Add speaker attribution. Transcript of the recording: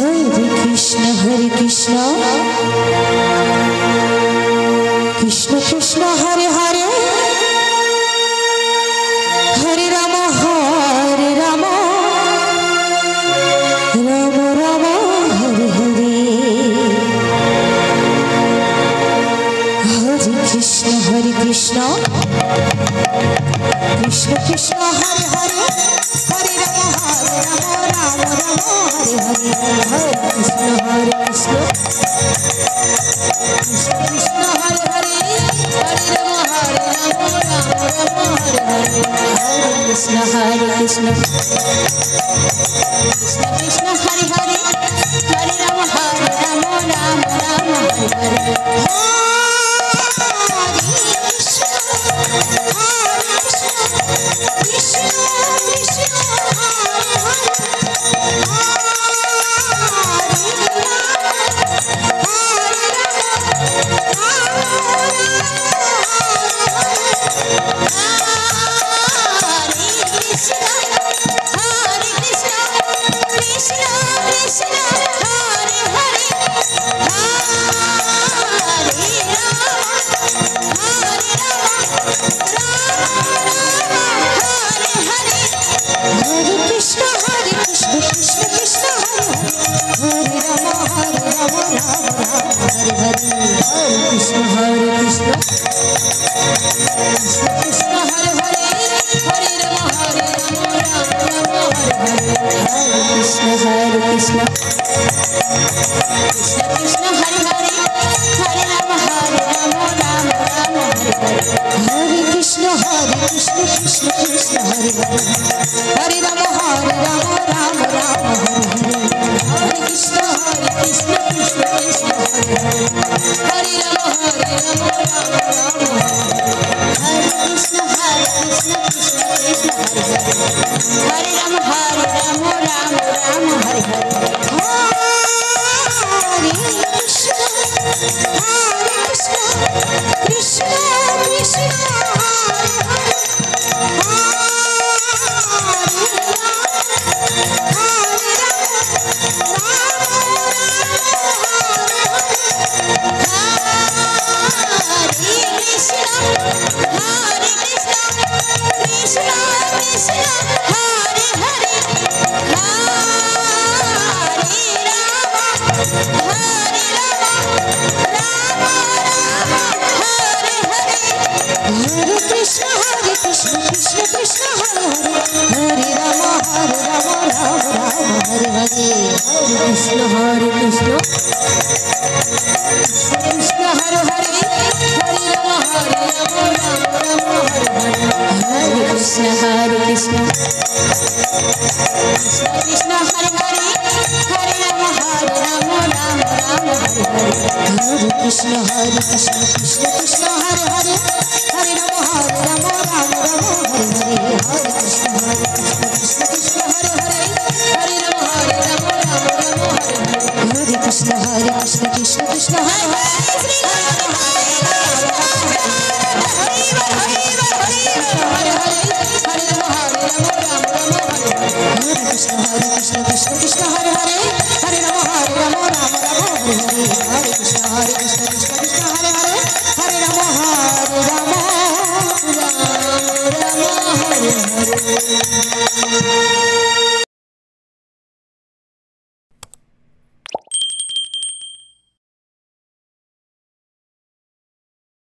Speaker 1: Hare Krishna Krishna Krishna Hare Hare Hare Rama Hare Rama Rama Rama Hare Hare Hare Krishna Krishna Krishna Hare Hare Hare Rama Rama Rama Hare Hare Hare Krishna Krishna Krishna Hare Hare Hare Rama Rama Rama Hare Hare Hare Krishna Krishna Krishna Hare Hare Hare Rama Rama Rama Hare Hare Krishna Hare Hare